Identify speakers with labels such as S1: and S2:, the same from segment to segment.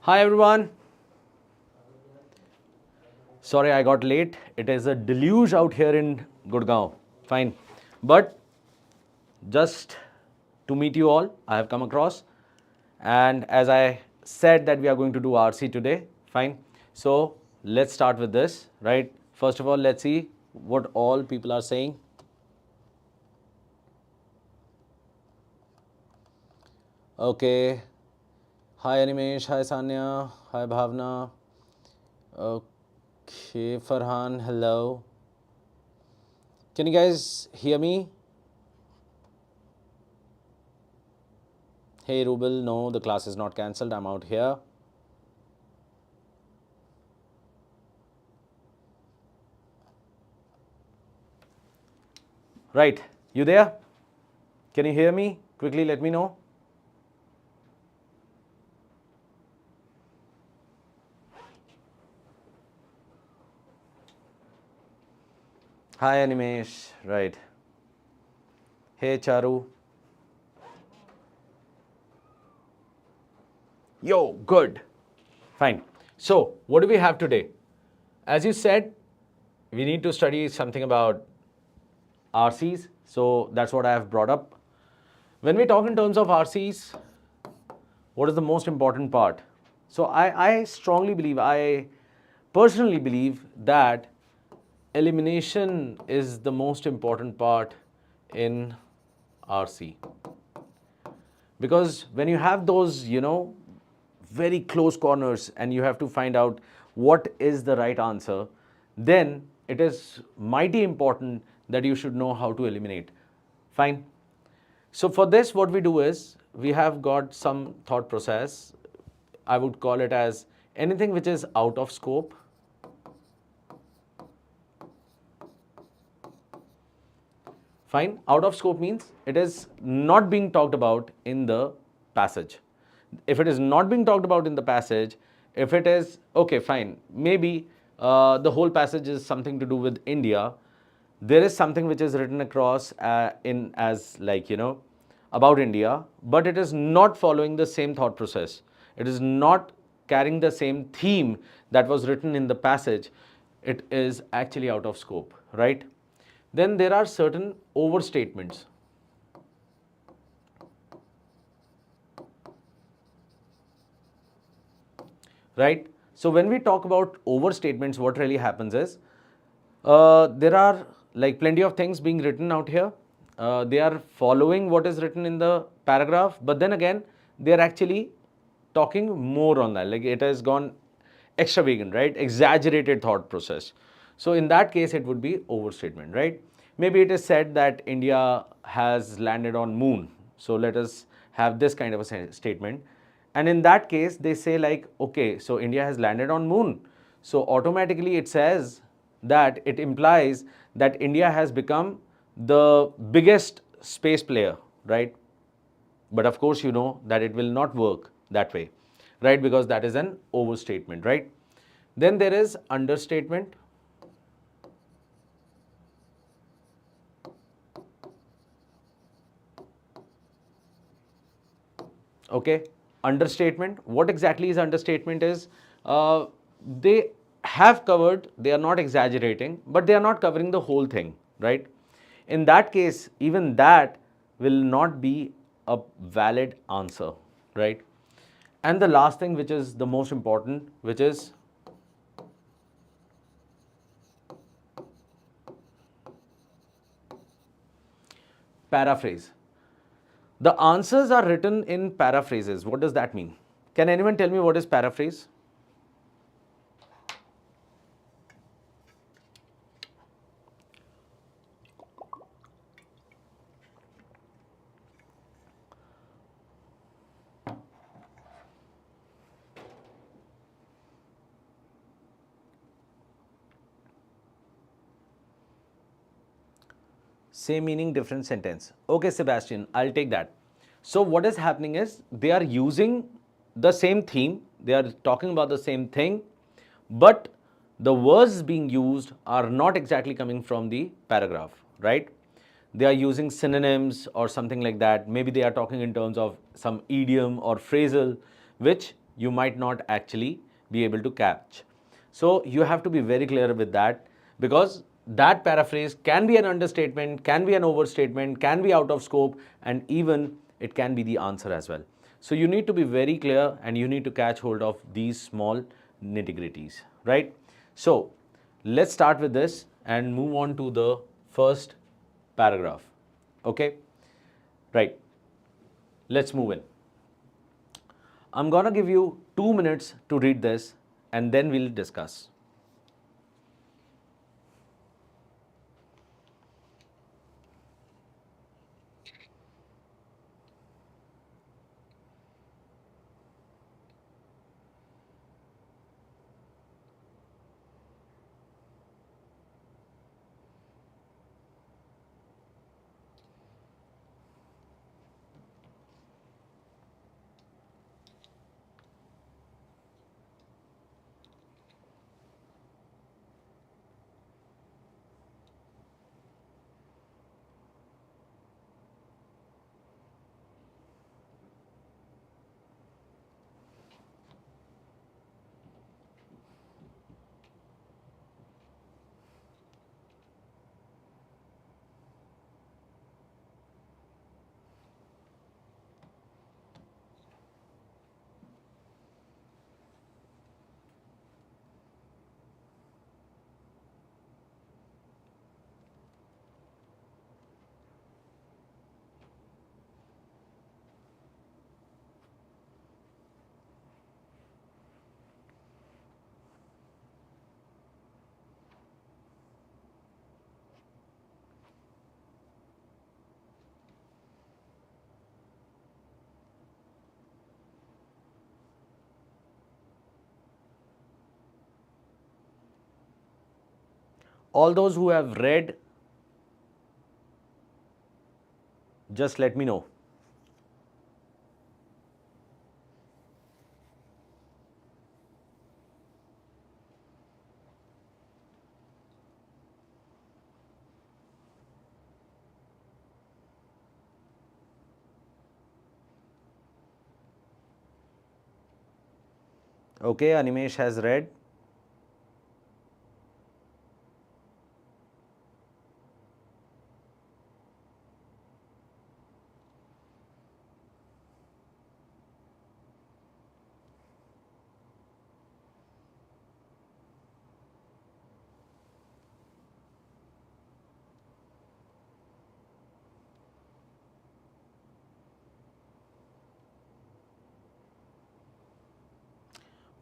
S1: Hi everyone. Sorry I got late. It is a deluge out here in Gurgaon. Fine. But just to meet you all, I have come across. And as I said that we are going to do RC today. Fine. So let's start with this, right? First of all, let's see what all people are saying. Okay. Hi Animesh. Hi Sanya. Hi Bhavna. Okay. Farhan. Hello. Can you guys hear me? Hey Rubel, no, the class is not cancelled. I'm out here. Right, you there? Can you hear me? Quickly let me know. Hi Animesh, right. Hey Charu. Yo, good. Fine. So, what do we have today? As you said, we need to study something about RCs. So, that's what I have brought up. When we talk in terms of RCs, what is the most important part? So, I strongly believe, I personally believe that elimination is the most important part in RC. Because when you have those, very close corners and you have to find out what is the right answer, then it is mighty important that you should know how to eliminate. Fine. So for this, what we do is we have got some thought process. I would call it as anything which is out of scope. Fine. Out of scope means it is not being talked about in the passage. If it is not being talked about in the passage, if it is, okay, fine, maybe the whole passage is something to do with India, there is something which is written across in as like, about India, but it is not following the same thought process. It is not carrying the same theme that was written in the passage. It is actually out of scope, right? Then there are certain overstatements. Right? So when we talk about overstatements, what really happens is there are like plenty of things being written out here. They are following what is written in the paragraph, but then again, they are actually talking more on that. Like it has gone extravagant, right? Exaggerated thought process. So in that case, it would be overstatement, right? Maybe it is said that India has landed on moon. So let us have this kind of a statement. And in that case, they say like, okay, so India has landed on moon. So automatically it says that it implies that India has become the biggest space player, right? But of course, you know that it will not work that way, right? Because that is an overstatement, right? Then there is understatement. Okay, understatement. What exactly is understatement is they have covered, they are not exaggerating, but they are not covering the whole thing, right? In that case, even that will not be a valid answer, right? And the last thing, which is the most important, which is paraphrase. The answers are written in paraphrases. What does that mean? Can anyone tell me what is paraphrase? Same meaning, different sentence. Okay, Sebastian, I'll take that. So what is happening is they are using the same theme, they are talking about the same thing, but the words being used are not exactly coming from the paragraph, right? They are using synonyms or something like that. Maybe they are talking in terms of some idiom or phrasal, which you might not actually be able to catch. So you have to be very clear with that, because that paraphrase can be an understatement, can be an overstatement, can be out of scope, and even it can be the answer as well. So you need to be very clear and you need to catch hold of these small nitty-gritties, right? So let's start with this and move on to the first paragraph. Okay, right. Let's move in. I'm gonna give you 2 minutes to read this and then we'll discuss. All those who have read, just let me know. Okay, Animesh has read.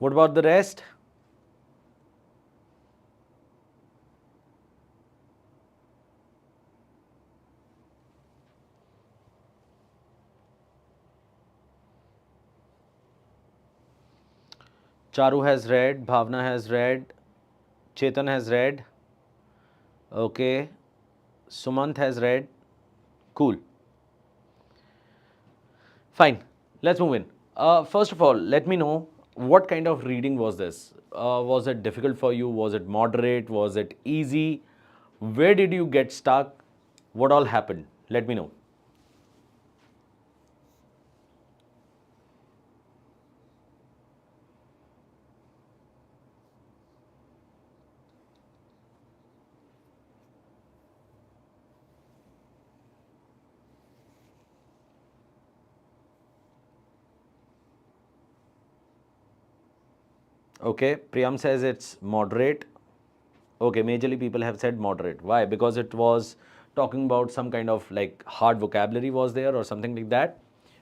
S1: What about the rest? Charu has read, Bhavna has read, Chetan has read. Okay, Sumant has read. Cool. Fine. Let's move in. First of all, let me know what kind of reading was this? Was it difficult for you? Was it moderate? Was it easy? Where did you get stuck? What all happened? Let me know. Okay, Priyam says it's moderate. Okay, majorly people have said moderate. Why? Because it was talking about some kind of like hard vocabulary was there or something like that?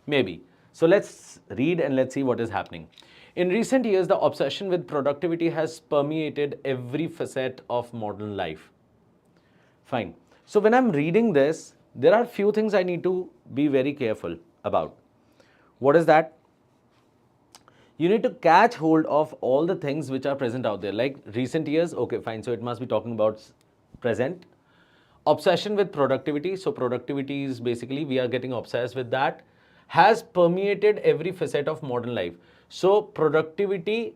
S1: Maybe. So let's read and let's see what is happening. In recent years, the obsession with productivity has permeated every facet of modern life. Fine. So when I'm reading this, there are few things I need to be very careful about. What is that? You need to catch hold of all the things which are present out there. Like recent years, okay, fine. So it must be talking about present. Obsession with productivity. So productivity is basically we are getting obsessed with that. Has permeated every facet of modern life. So productivity,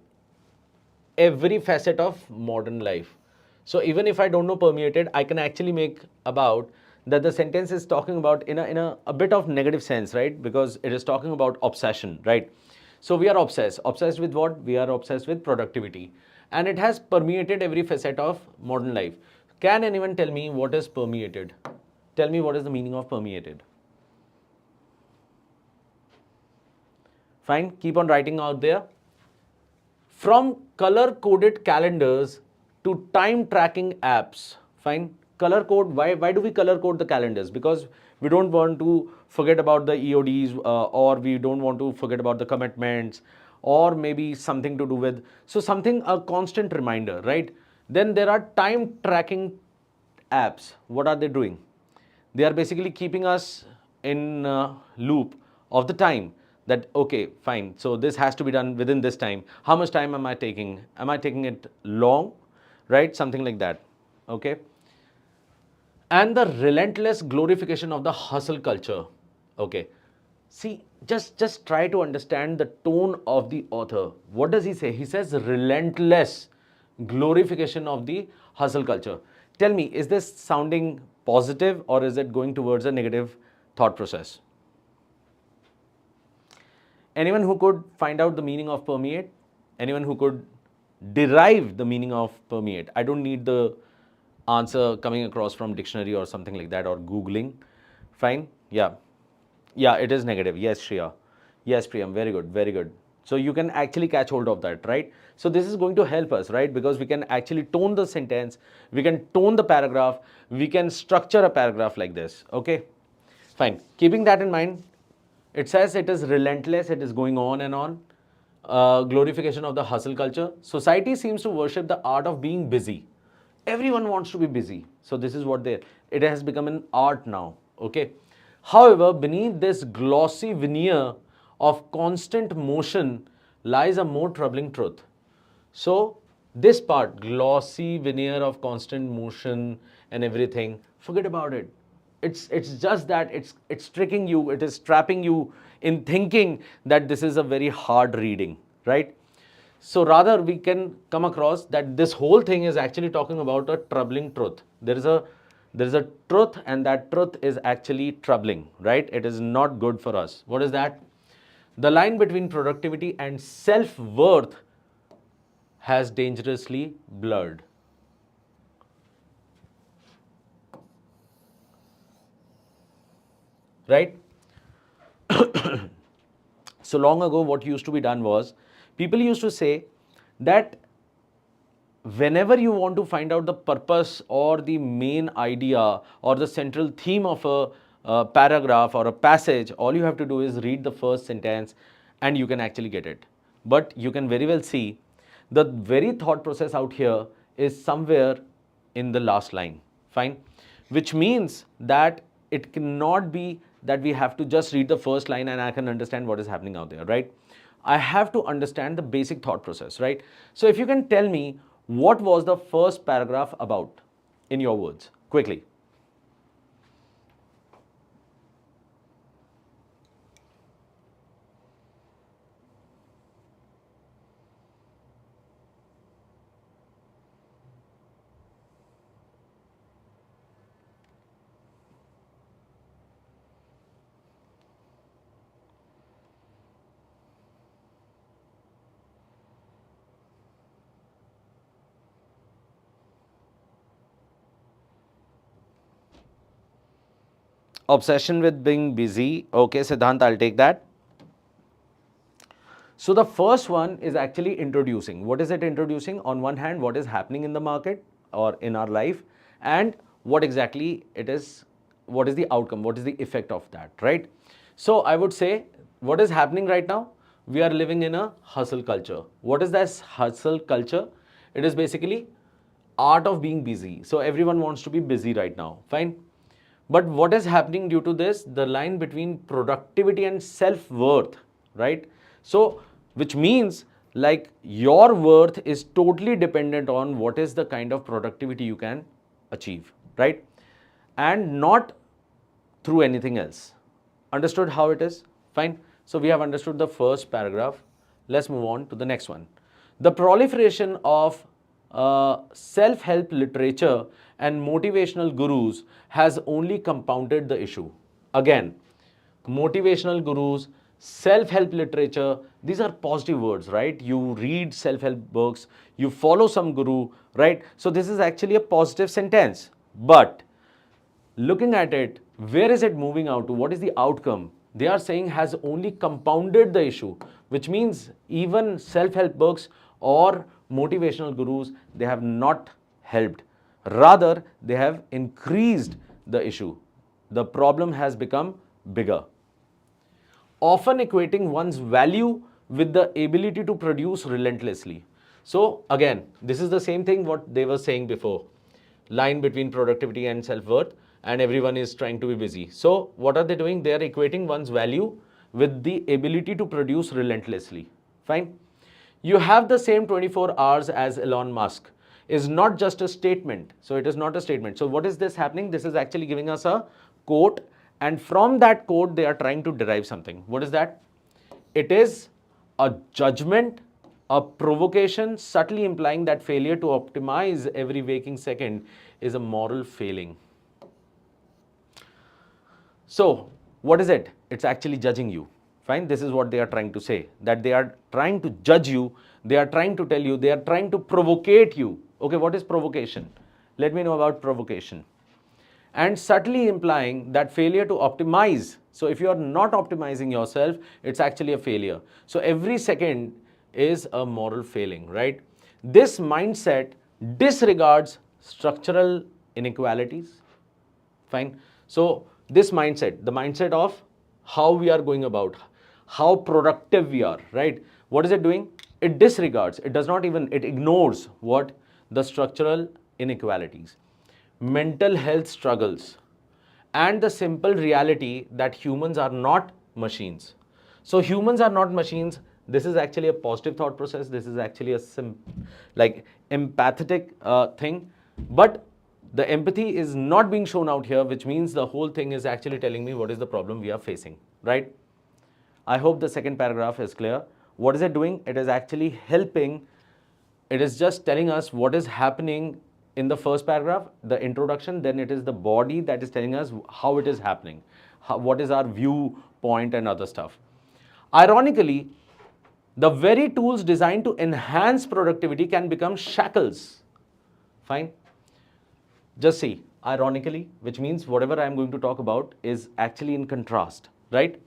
S1: every facet of modern life. So even if I don't know permeated, I can actually make about that the sentence is talking about in a bit of negative sense, right? Because it is talking about obsession, right? So we are obsessed with what? We are obsessed with productivity, and it has permeated every facet of modern life. Can anyone tell me what is permeated? Tell me what is the meaning of permeated. Fine, keep on writing out there. From color coded calendars to time tracking apps. Fine, color code. Why do we color code the calendars? Because we don't want to forget about the EODs, or we don't want to forget about the commitments, or maybe something to do with, so something, a constant reminder, right? Then there are time tracking apps. What are they doing? They are basically keeping us in loop of the time, that okay, fine, so this has to be done within this time. How much time am I taking? Am I taking it long? Right, something like that. Okay. And the relentless glorification of the hustle culture. Okay, see, just try to understand the tone of the author. What does he say? He says relentless glorification of the hustle culture. Tell me, is this sounding positive, or is it going towards a negative thought process? Anyone who could find out the meaning of permeate? Anyone who could derive the meaning of permeate? I don't need the answer coming across from dictionary or something like that, or Googling. Fine. Yeah. Yeah, it is negative. Yes, Shreya. Yes, Priyam. Very good. Very good. So you can actually catch hold of that, right? So this is going to help us, right? Because we can actually tone the sentence, we can tone the paragraph, we can structure a paragraph like this. Okay. Fine. Keeping that in mind, it says it is relentless, it is going on and on. Glorification of the hustle culture. Society seems to worship the art of being busy. Everyone wants to be busy. So this is what it has become an art now. Okay. However, beneath this glossy veneer of constant motion lies a more troubling truth. So this part, glossy veneer of constant motion and everything, forget about it. It's just that it's tricking you, it is trapping you in thinking that this is a very hard reading, right? So rather we can come across that this whole thing is actually talking about a troubling truth. There is a truth, and that truth is actually troubling, right? It is not good for us. What is that? The line between productivity and self-worth has dangerously blurred. Right? So long ago, what used to be done was, people used to say that whenever you want to find out the purpose or the main idea or the central theme of a paragraph or a passage, all you have to do is read the first sentence and you can actually get it. But you can very well see the very thought process out here is somewhere in the last line. Fine. Which means that it cannot be that we have to just read the first line and I can understand what is happening out there, right? I have to understand the basic thought process, right? So if you can tell me what was the first paragraph about in your words, quickly. Obsession with being busy. Okay, Siddhant, I'll take that. So the first one is actually introducing. What is it introducing? On one hand, what is happening in the market or in our life, and what exactly it is, what is the outcome, what is the effect of that, right? So I would say, what is happening right now? We are living in a hustle culture. What is this hustle culture? It is basically art of being busy. So everyone wants to be busy right now. Fine. But what is happening due to this? The line between productivity and self-worth, right? So, which means like your worth is totally dependent on what is the kind of productivity you can achieve, right? And not through anything else. Understood how it is? Fine. So we have understood the first paragraph. Let's move on to the next one. The proliferation of self-help literature and motivational gurus has only compounded the issue. Again, motivational gurus, self-help literature, these are positive words, right? You read self-help books, you follow some guru, right? So this is actually a positive sentence. But looking at it, where is it moving out to? What is the outcome? They are saying has only compounded the issue, which means even self-help books or motivational gurus, they have not helped. Rather, they have increased the issue. The problem has become bigger, often equating one's value with the ability to produce relentlessly. So again, this is the same thing what they were saying before. Line between productivity and self-worth, and everyone is trying to be busy. So what are they doing? They are equating one's value with the ability to produce relentlessly. Fine. You have the same 24 hours as Elon Musk is not just a statement. So it is not a statement. So what is this happening? This is actually giving us a quote, and from that quote they are trying to derive something. What is that? It is a judgment, a provocation, subtly implying that failure to optimize every waking second is a moral failing. So what is it? It's actually judging you. Fine, this is what they are trying to say, that they are trying to judge you, they are trying to tell you, they are trying to provocate you. Okay, what is provocation? Let me know about provocation. And subtly implying that failure to optimize. So if you are not optimizing yourself, it's actually a failure. So every second is a moral failing, right? This mindset disregards structural inequalities. Fine. So this mindset, the mindset of how we are going about, how productive we are, right? What is it doing? It disregards, it does not even, it ignores what? The structural inequalities, mental health struggles, and the simple reality that humans are not machines. So humans are not machines. This is actually a positive thought process. This is actually a like empathetic thing. But the empathy is not being shown out here, which means the whole thing is actually telling me what is the problem we are facing, right? I hope the second paragraph is clear. What is it doing? It is actually helping. It is just telling us what is happening in the first paragraph, the introduction, then it is the body that is telling us how it is happening, what is our viewpoint and other stuff. Ironically, the very tools designed to enhance productivity can become shackles. Fine. Just see, ironically, which means whatever I am going to talk about is actually in contrast, right?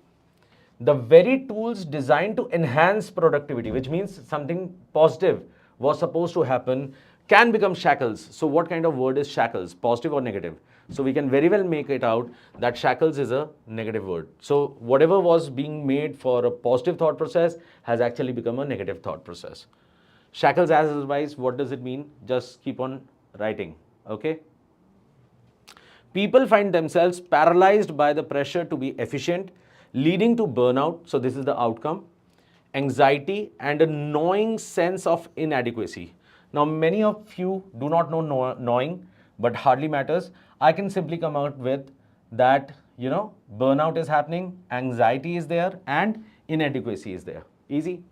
S1: The very tools designed to enhance productivity, which means something positive was supposed to happen, can become shackles. So what kind of word is shackles, positive or negative? So we can very well make it out that shackles is a negative word. So whatever was being made for a positive thought process has actually become a negative thought process. Shackles as advice, what does it mean? Just keep on writing, okay? People find themselves paralyzed by the pressure to be efficient, leading to burnout. So this is the outcome, anxiety, and a gnawing sense of inadequacy. Now, many of you do not know gnawing, but hardly matters. I can simply come out with that, burnout is happening, anxiety is there, and inadequacy is there. Easy.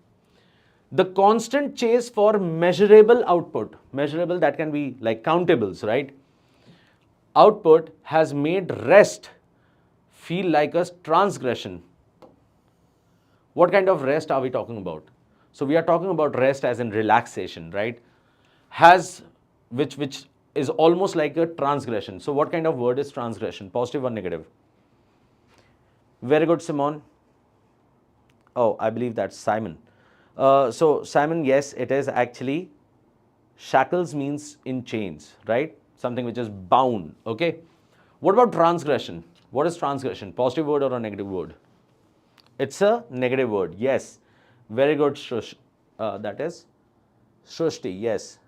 S1: The constant chase for measurable output, measurable, that can be like countables, right? Output has made rest feel like a transgression. What kind of rest are we talking about? So we are talking about rest as in relaxation, right? Which is almost like a transgression. So what kind of word is transgression? Positive or negative? Very good, Simon. Oh, I believe that's Simon. So Simon, yes, it is actually shackles means in chains, right? Something which is bound, okay? What about transgression? What is transgression? Positive word or a negative word? It's a negative word, yes. Very good, Shush. That is Shushti, yes.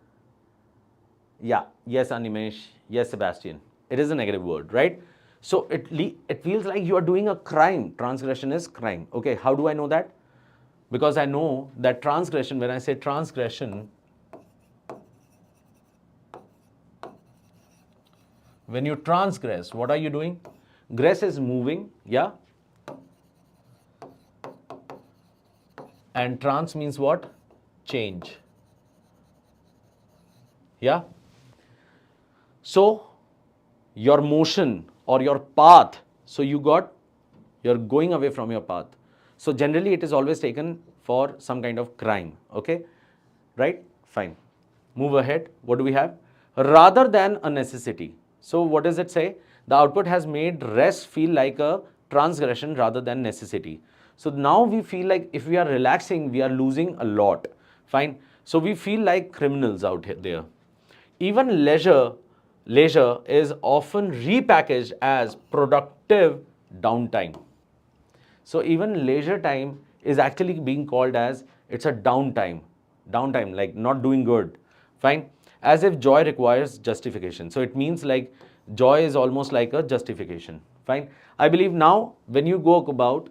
S1: Yeah, yes, Animesh, yes, Sebastian. It is a negative word, right? So it feels like you are doing a crime. Transgression is crime. Okay, how do I know that? Because I know that transgression, when I say transgression, when you transgress, what are you doing? Gress is moving, yeah? And trans means what? Change. Yeah? So, your motion or your path, so you're going away from your path. So generally it is always taken for some kind of crime, okay? Right? Fine. Move ahead. What do we have? Rather than a necessity. So what does it say? The output has made rest feel like a transgression rather than necessity. So now we feel like if we are relaxing, we are losing a lot. Fine. So we feel like criminals out here there. Even leisure is often repackaged as productive downtime. So even leisure time is actually being called as it's a downtime, like not doing good. Fine. As if joy requires justification. So it means like joy is almost like a justification. Fine. I believe now when you go about,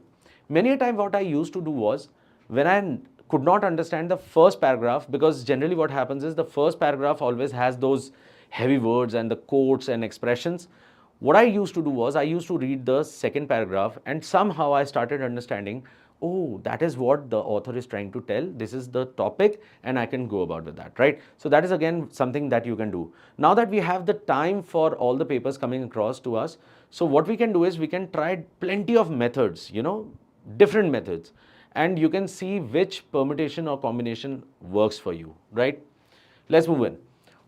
S1: many a time what I used to do was when I could not understand the first paragraph, because generally what happens is the first paragraph always has those heavy words and the quotes and expressions. What I used to do was I used to read the second paragraph and somehow I started understanding, oh, that is what the author is trying to tell. This is the topic and I can go about with that, right? So that is again something that you can do. Now that we have the time for all the papers coming across to us, so what we can do is we can try plenty of methods, different methods, and you can see which permutation or combination works for you, right? Let's move in.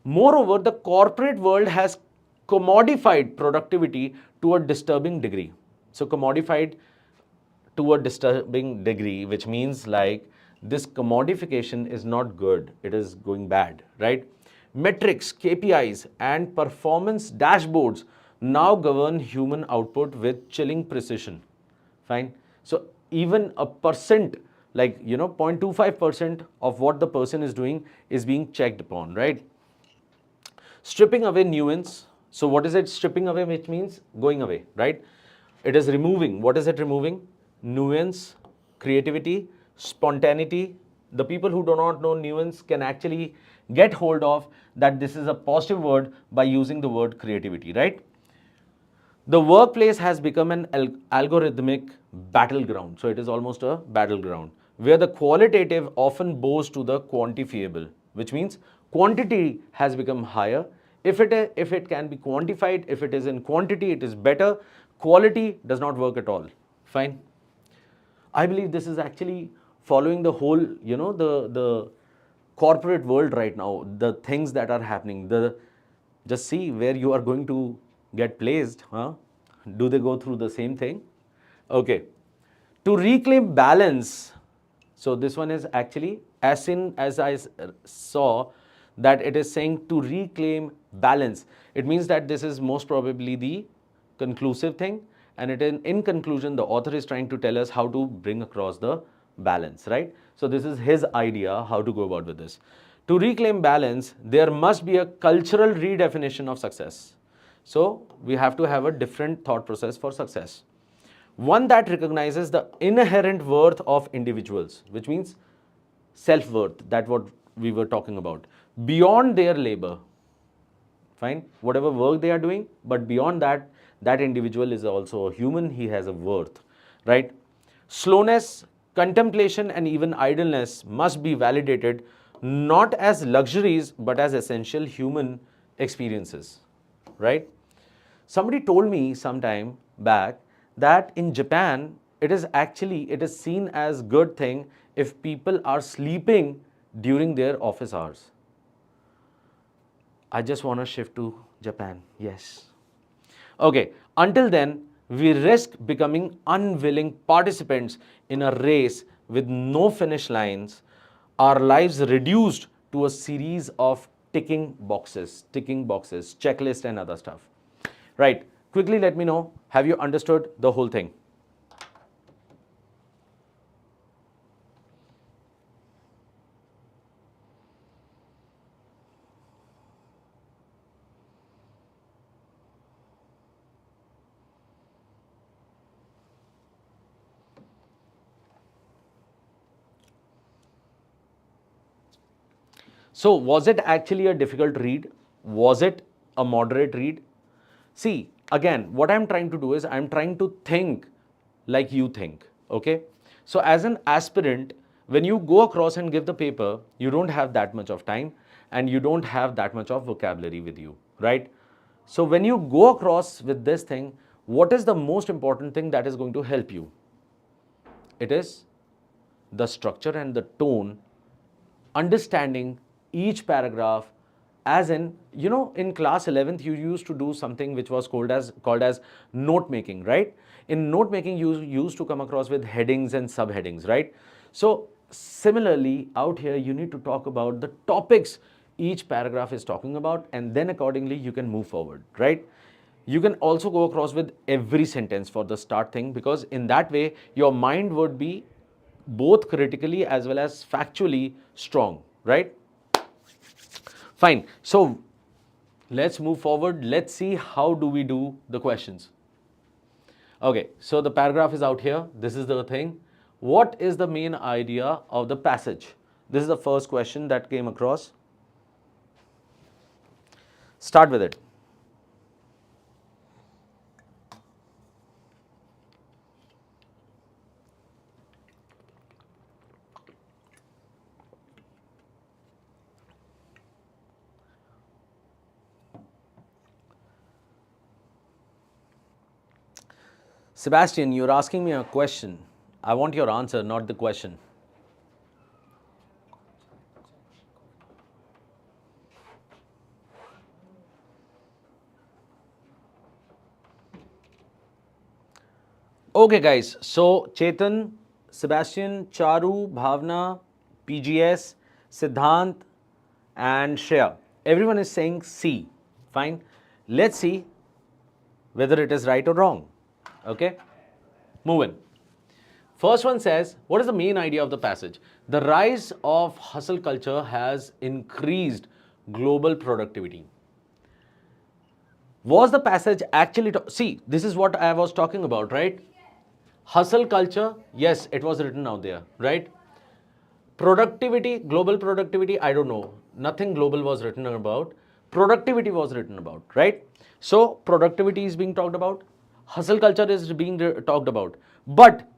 S1: Moreover, the corporate world has commodified productivity to a disturbing degree. So commodified to a disturbing degree, which means like this commodification is not good, it is going bad, right? Metrics, KPIs, and performance dashboards now govern human output with chilling precision. Fine. So even a percent, like 0.25% of what the person is doing is being checked upon, right? Stripping away nuance. So what is it stripping away, which means going away, right? It is removing. What is it removing? Nuance, creativity, spontaneity. The people who do not know nuance can actually get hold of that this is a positive word by using the word creativity, right? The workplace has become an algorithmic battleground. So it is almost a battleground where the qualitative often bows to the quantifiable, which means quantity has become higher. If it can be quantified, if it is in quantity, it is better. Quality does not work at all. Fine. I believe this is actually following the whole, the corporate world right now, the things that are happening. Just see where you are going to get placed. Do they go through the same thing? Okay. To reclaim balance. So this one is actually as I saw that it is saying to reclaim balance. It means that this is most probably the conclusive thing, and in conclusion the author is trying to tell us how to bring across the balance, right? So this is his idea how to go about with this. To reclaim balance, there must be a cultural redefinition of success. So we have to have a different thought process for success. One that recognizes the inherent worth of individuals, which means self-worth, that's what we were talking about, beyond their labor. Fine, whatever work they are doing, but beyond that, that individual is also a human, he has a worth, right? Slowness, contemplation, and even idleness must be validated not as luxuries, but as essential human experiences, right? Somebody told me some time back that in Japan, it is seen as good thing if people are sleeping during their office hours. I just want to shift to Japan. Yes. Okay. Until then, we risk becoming unwilling participants in a race with no finish lines, our lives reduced to a series of ticking boxes, checklist and other stuff. Right. Quickly let me know, have you understood the whole thing? So was it actually a difficult read? Was it a moderate read? See, again, what I'm trying to do is I'm trying to think like you think, okay? So as an aspirant, when you go across and give the paper, you don't have that much of time and you don't have that much of vocabulary with you, right? So when you go across with this thing, what is the most important thing that is going to help you? It is the structure and the tone, understanding each paragraph, as in, in class 11th you used to do something which was called as note making, right? In note making you used to come across with headings and subheadings, right? So similarly out here you need to talk about the topics each paragraph is talking about, and then accordingly you can move forward, right? You can also go across with every sentence for the start thing, because in that way your mind would be both critically as well as factually strong, right? Fine. So let's move forward. Let's see how do we do the questions. Okay, so the paragraph is out here. This is the thing. What is the main idea of the passage? This is the first question that came across. Start with it. Sebastian, you're asking me a question. I want your answer, not the question. Okay, guys. So Chetan, Sebastian, Charu, Bhavna, PGS, Siddhant, and Shreya. Everyone is saying C. Fine. Let's see whether it is right or wrong. Okay. Move in. First one says, what is the main idea of the passage? The rise of hustle culture has increased global productivity. Was the passage actually, see, this is what I was talking about, right? Hustle culture, yes, it was written out there, right? Productivity, global productivity, I don't know. Nothing global was written about. Productivity was written about, right? So, productivity is being talked about. Hustle culture is being talked about. But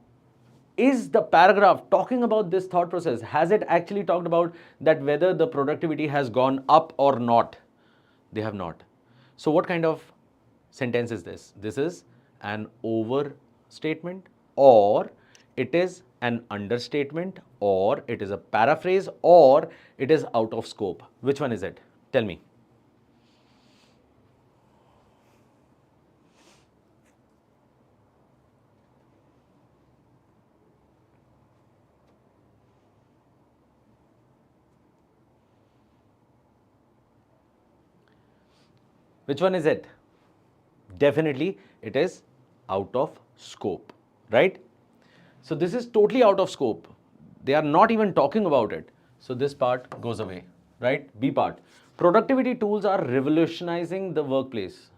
S1: is the paragraph talking about this thought process? Has it actually talked about that whether the productivity has gone up or not? They have not. So what kind of sentence is this? This is an overstatement, or it is an understatement, or it is a paraphrase, or it is out of scope. Which one is it? Tell me. Which one is it? Definitely it is out of scope, right? So this is totally out of scope. They are not even talking about it. So this part goes away, right? B part. Productivity tools are revolutionizing the workplace.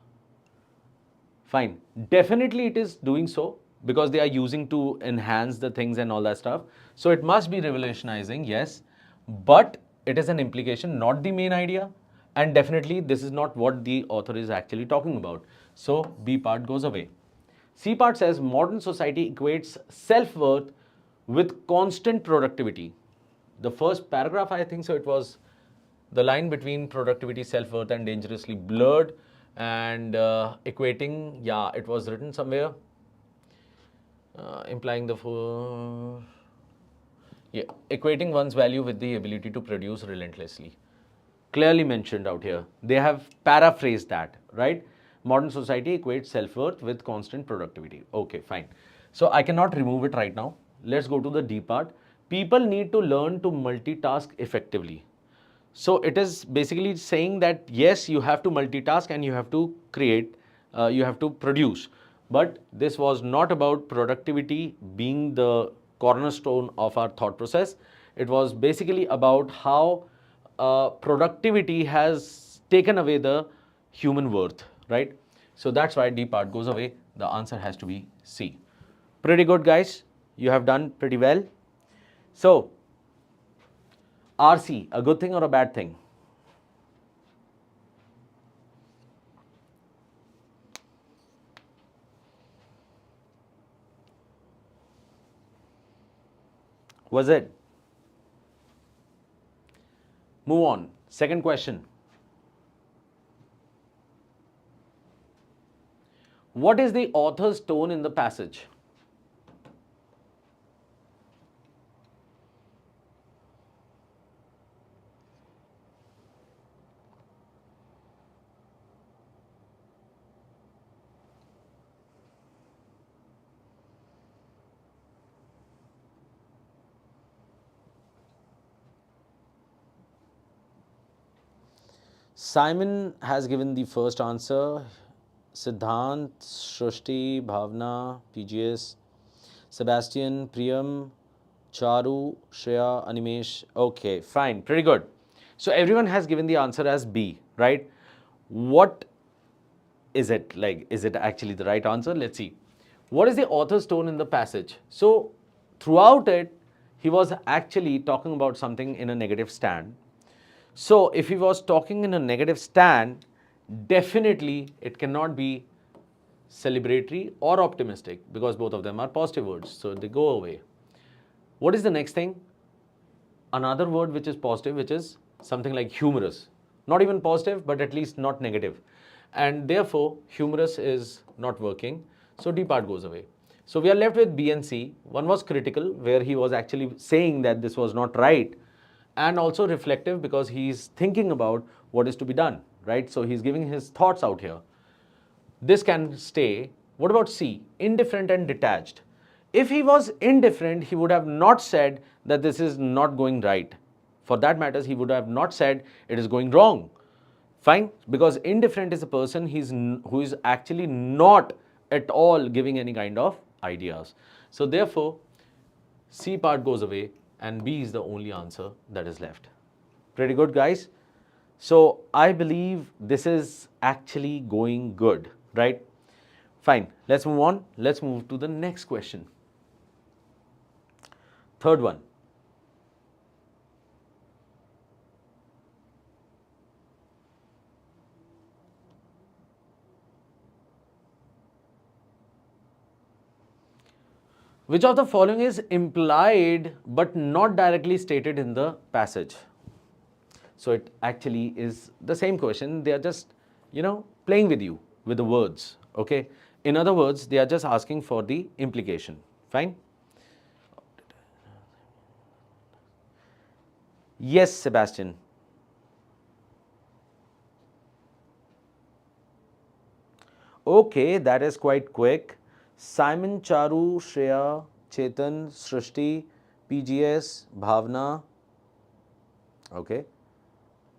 S1: Fine. Definitely it is doing so because they are using to enhance the things and all that stuff. So it must be revolutionizing, yes. But it is an implication, not the main idea. And definitely this is not what the author is actually talking about. So B part goes away. C part says modern society equates self-worth with constant productivity. The first paragraph, I think so, it was the line between productivity, self-worth and dangerously blurred, and equating, yeah, it was written somewhere, implying yeah, equating one's value with the ability to produce relentlessly. Clearly mentioned out here. They have paraphrased that, right? Modern society equates self-worth with constant productivity. Okay, fine. So I cannot remove it right now. Let's go to the D part. People need to learn to multitask effectively. So it is basically saying that yes, you have to multitask and you have to create, you have to produce. But this was not about productivity being the cornerstone of our thought process. It was basically about how productivity has taken away the human worth, right? So that's why D part goes away. The answer has to be C. Pretty good, guys. You have done pretty well. So, RC, a good thing or a bad thing? Was it? Move on. Second question. What is the author's tone in the passage? Simon has given the first answer. Siddhant, Shrushti, Bhavna, PGS, Sebastian, Priyam, Charu, Shreya, Animesh. Okay, fine, pretty good. So everyone has given the answer as B, right? What is it like? Is it actually the right answer? Let's see. What is the author's tone in the passage? So throughout it, he was actually talking about something in a negative stand. So if he was talking in a negative stand, definitely it cannot be celebratory or optimistic because both of them are positive words. So they go away. What is the next thing? Another word which is positive, which is something like humorous. Not even positive, but at least not negative. And therefore, humorous is not working. So D part goes away. So we are left with B and C. One was critical, where he was actually saying that this was not right, and also reflective because he's thinking about what is to be done, right? So he's giving his thoughts out here. This can stay. What about C? Indifferent and detached. If he was indifferent, he would have not said that this is not going right. For that matters, he would have not said it is going wrong. Fine, because indifferent is a person who is actually not at all giving any kind of ideas. So therefore, C part goes away and B is the only answer that is left. Pretty good, guys. So I believe this is actually going good, right? Fine, let's move on. Let's move to the next question. Third one. Which of the following is implied but not directly stated in the passage? So it actually is the same question. They are just, playing with you with the words, okay? In other words, they are just asking for the implication. Fine? Yes, Sebastian. Okay, that is quite quick. Simon, Charu, Shreya, Chetan, Srishti, PGS, Bhavna. Okay,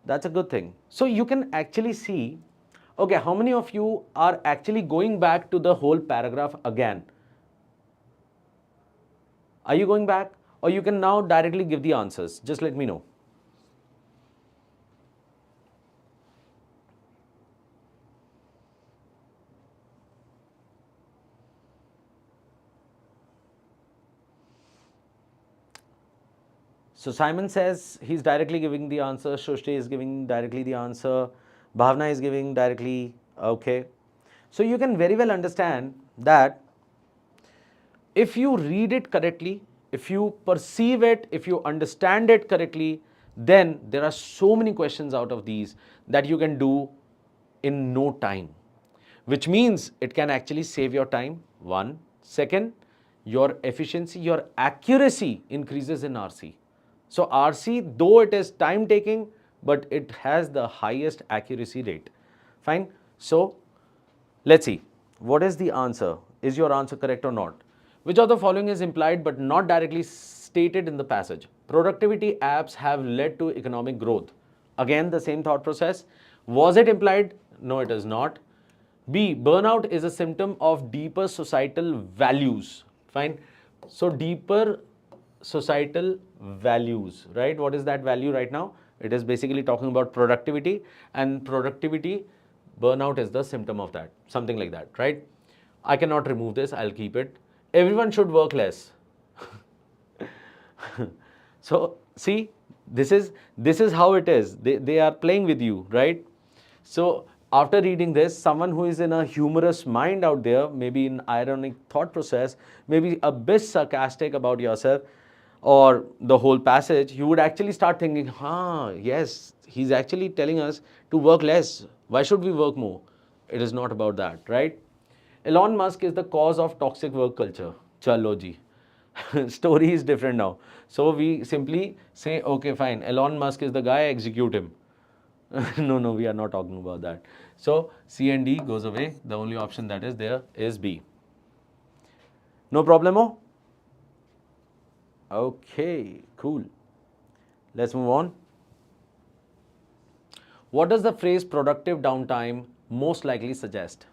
S1: that's a good thing. So you can actually see, okay, how many of you are actually going back to the whole paragraph again? Are you going back? Or you can now directly give the answers. Just let me know. So Simon says he's directly giving the answer. Shushti is giving directly the answer. Bhavna is giving directly. Okay. So you can very well understand that if you read it correctly, if you perceive it, if you understand it correctly, then there are so many questions out of these that you can do in no time, which means it can actually save your time. One. Second, your efficiency, your accuracy increases in RC. So RC, though it is time taking, but it has the highest accuracy rate. Fine. So let's see. What is the answer? Is your answer correct or not? Which of the following is implied but not directly stated in the passage? Productivity apps have led to economic growth. Again, the same thought process. Was it implied? No, it is not. B. Burnout is a symptom of deeper societal values. Fine. So, deeper societal values, right? What is that value right now? It is basically talking about productivity, and productivity, burnout is the symptom of that, something like that, right? I cannot remove this, I'll keep it. Everyone should work less. So see, this is how it is. They are playing with you, right? So after reading this, someone who is in a humorous mind out there, maybe in ironic thought process, maybe a bit sarcastic about yourself or the whole passage, you would actually start thinking, yes, he's actually telling us to work less. Why should we work more? It is not about that, right? Elon Musk is the cause of toxic work culture. Chalo ji. Story is different now. So we simply say, okay, fine, Elon Musk is the guy, execute him. No, we are not talking about that. So C and D goes away. The only option that is there is B. No problemo? Okay, cool. Let's move on. What does the phrase productive downtime most likely suggest?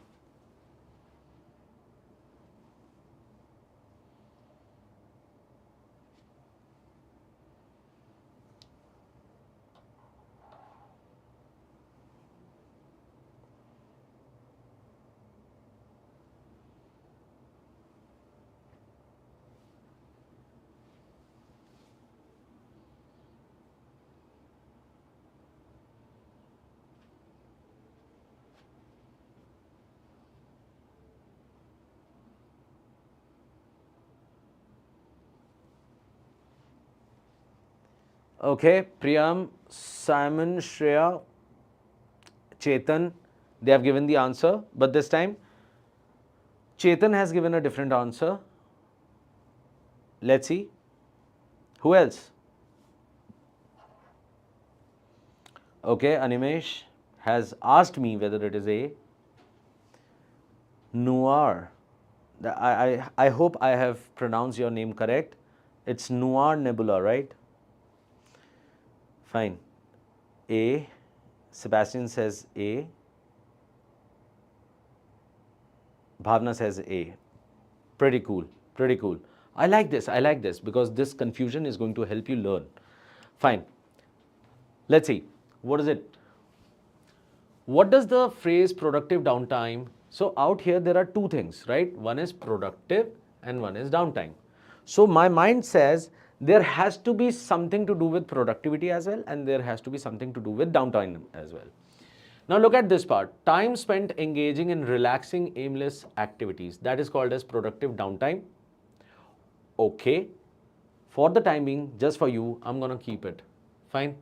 S1: Okay, Priyam, Simon, Shreya, Chetan, they have given the answer, but this time Chetan has given a different answer. Let's see. Who else? Okay, Animesh has asked me whether it is a Noir. I hope I have pronounced your name correct. It's Noir Nebula, right? Fine. A. Sebastian says A. Bhavna says A. Pretty cool. Pretty cool. I like this because this confusion is going to help you learn. Fine. Let's see. What is it? What does the phrase productive downtime? So out here there are two things, right? One is productive and one is downtime. So my mind says there has to be something to do with productivity as well, and there has to be something to do with downtime as well. Now look at this part. Time spent engaging in relaxing, aimless activities. That is called as productive downtime. Okay. For the time being, just for you, I'm going to keep it. Fine.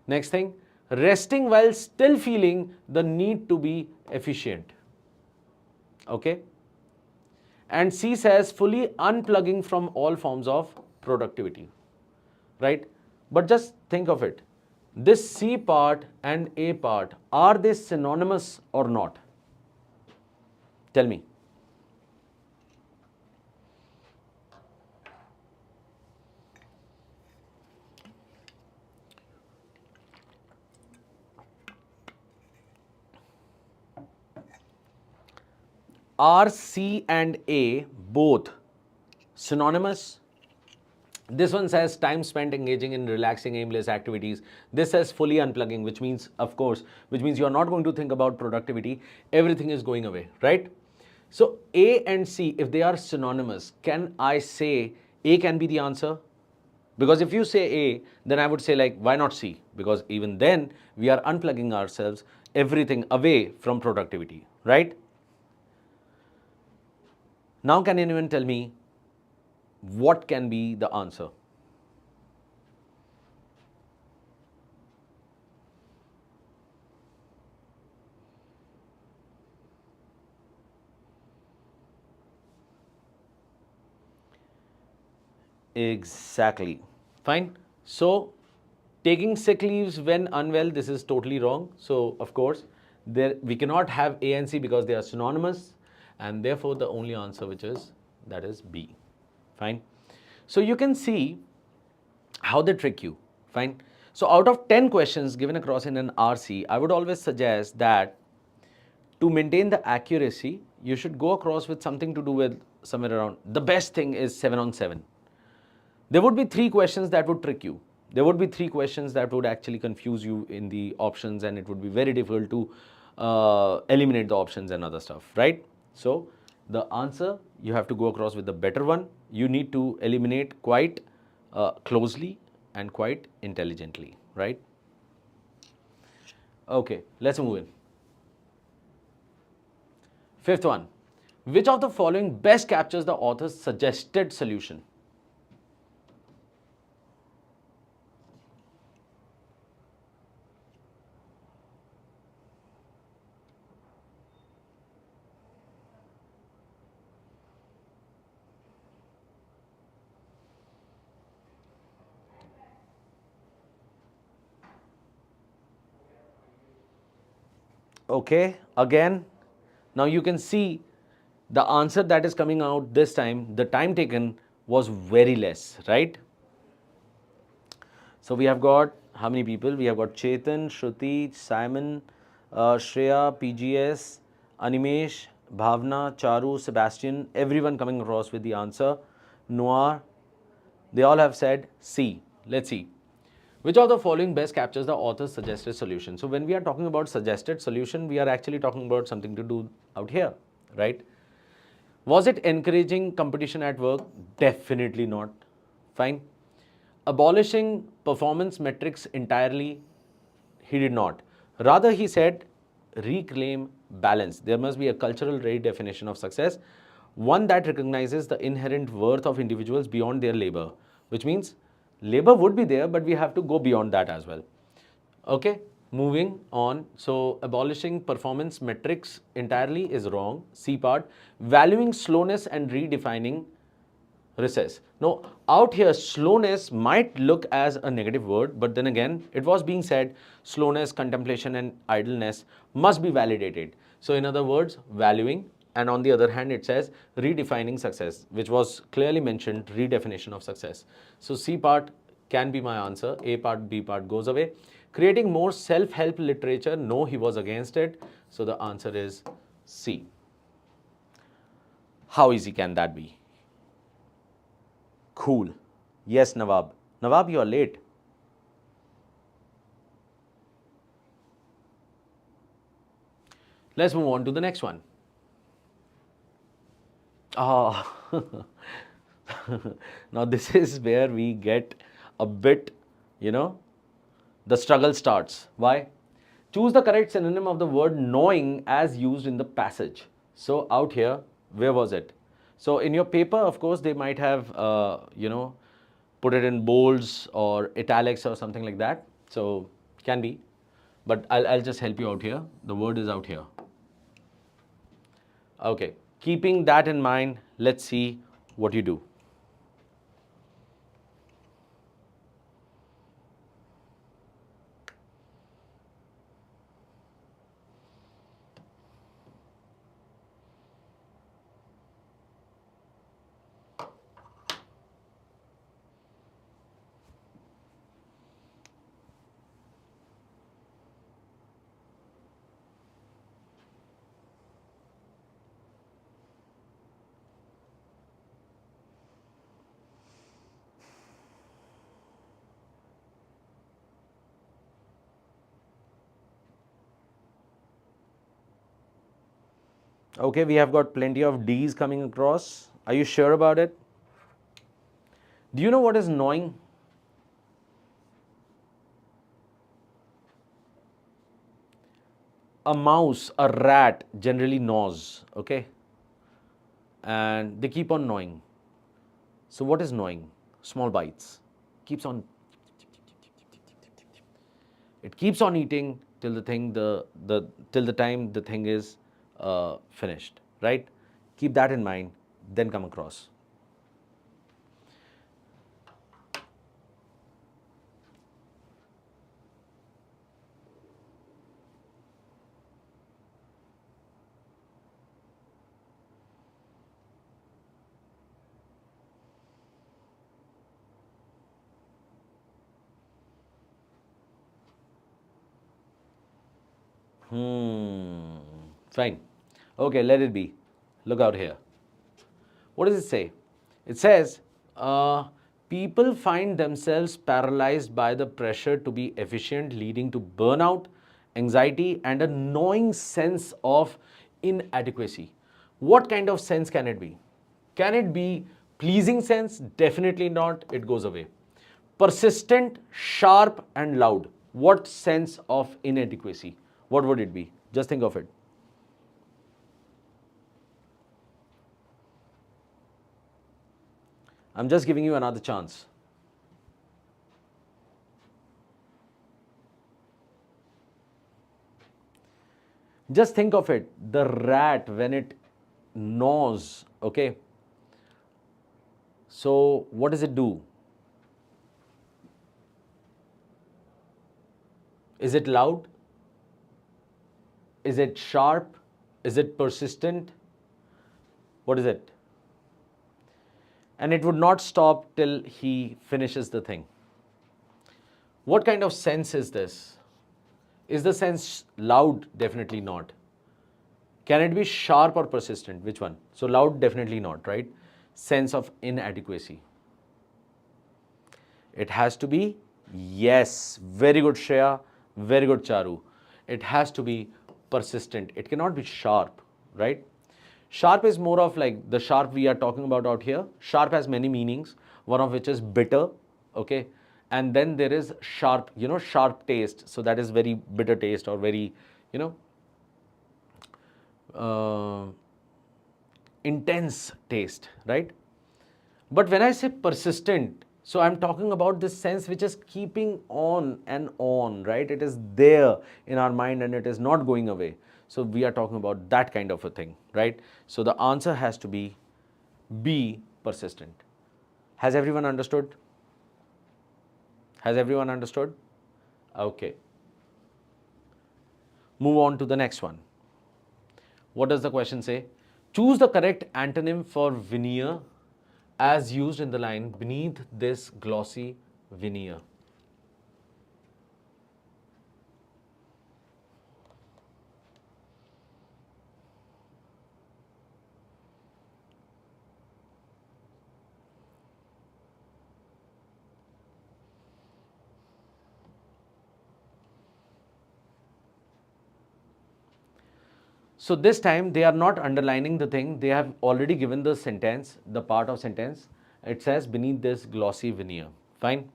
S1: Next thing, resting while still feeling the need to be efficient. Okay. And C says fully unplugging from all forms of productivity. Right. But just think of it. This C part and A part, are they synonymous or not? Tell me. Are C and A both synonymous? This one says time spent engaging in relaxing, aimless activities. This says fully unplugging, which means, of course, which means you're not going to think about productivity. Everything is going away, right? So A and C, if they are synonymous, can I say A can be the answer? Because if you say A, then I would say like, why not C? Because even then we are unplugging ourselves, everything away from productivity, right? Now can anyone tell me what can be the answer? Exactly. Fine. So taking sick leaves when unwell, this is totally wrong. So of course, there we cannot have A and C because they are synonymous, and therefore the only answer which is that is B. Fine. So you can see how they trick you. Fine. So out of 10 questions given across in an RC, I would always suggest that to maintain the accuracy, you should go across with something to do with somewhere around. The best thing is 7 on 7. There would be 3 questions that would trick you. There would be 3 questions that would actually confuse you in the options, and it would be very difficult to eliminate the options and other stuff, right? So the answer, you have to go across with the better one. You need to eliminate quite closely and quite intelligently, right? Okay, let's move in. Fifth one, which of the following best captures the author's suggested solution? Okay, again, now you can see the answer that is coming out this time, the time taken was very less, right? So we have got how many people? We have got Chetan, Shruti, Simon, Shreya, PGS, Animesh, Bhavna, Charu, Sebastian, everyone coming across with the answer. Noir, they all have said C. Let's see. Which of the following best captures the author's suggested solution? So when we are talking about suggested solution, we are actually talking about something to do out here, right? Was it encouraging competition at work? Definitely not. Fine. Abolishing performance metrics entirely? He did not. Rather, he said reclaim balance. There must be a cultural redefinition of success, one that recognizes the inherent worth of individuals beyond their labor, which means labor would be there, but we have to go beyond that as well. Okay, moving on. So, abolishing performance metrics entirely is wrong. C part, valuing slowness and redefining recess. Now, out here, slowness might look as a negative word, but then again, it was being said slowness, contemplation, and idleness must be validated. So, in other words, valuing, and on the other hand, it says redefining success, which was clearly mentioned, redefinition of success. So, C part can be my answer. A part, B part goes away. Creating more self-help literature, no, he was against it. So, the answer is C. How easy can that be? Cool. Yes, Nawab. Nawab, you are late. Let's move on to the next one. Ah, now this is where we get a bit, the struggle starts. Why? Choose the correct synonym of the word knowing as used in the passage. So out here, where was it? So in your paper, of course, they might have, put it in bolds or italics or something like that. So can be, but I'll just help you out here. The word is out here. Okay, keeping that in mind, let's see what you do. Okay, we have got plenty of D's coming across. Are you sure about it? Do you know what is gnawing? A mouse, a rat generally gnaws, okay? And they keep on gnawing. So what is gnawing? Small bites. Keeps on. It keeps on eating till the thing till the time the thing is finished, right? Keep that in mind, then come across. Fine. Okay, let it be. Look out here. What does it say? It says, people find themselves paralyzed by the pressure to be efficient, leading to burnout, anxiety, and a gnawing sense of inadequacy. What kind of sense can it be? Can it be pleasing sense? Definitely not. It goes away. Persistent, sharp, and loud. What sense of inadequacy? What would it be? Just think of it. I'm just giving you another chance. Just think of it. The rat, when it gnaws, okay? So, what does it do? Is it loud? Is it sharp? Is it persistent? What is it? And it would not stop till he finishes the thing. What kind of sense is this? Is the sense loud? Definitely not. Can it be sharp or persistent? Which one? So loud, definitely not, right? Sense of inadequacy. It has to be, yes, very good Shreya, very good Charu. It has to be persistent. It cannot be sharp, right? Sharp is more of like the sharp we are talking about out here. Sharp has many meanings, one of which is bitter, okay? And then there is sharp, sharp taste. So that is very bitter taste or very, you know, intense taste, right? But when I say persistent, so I'm talking about this sense which is keeping on and on, right? It is there in our mind and it is not going away. So we are talking about that kind of a thing, right? So the answer has to be B, persistent. Has everyone understood? Has everyone understood? Okay. Move on to the next one. What does the question say? Choose the correct antonym for veneer as used in the line beneath this glossy veneer. So this time they are not underlining the thing, they have already given the sentence, the part of sentence. It says beneath this glossy veneer. Fine.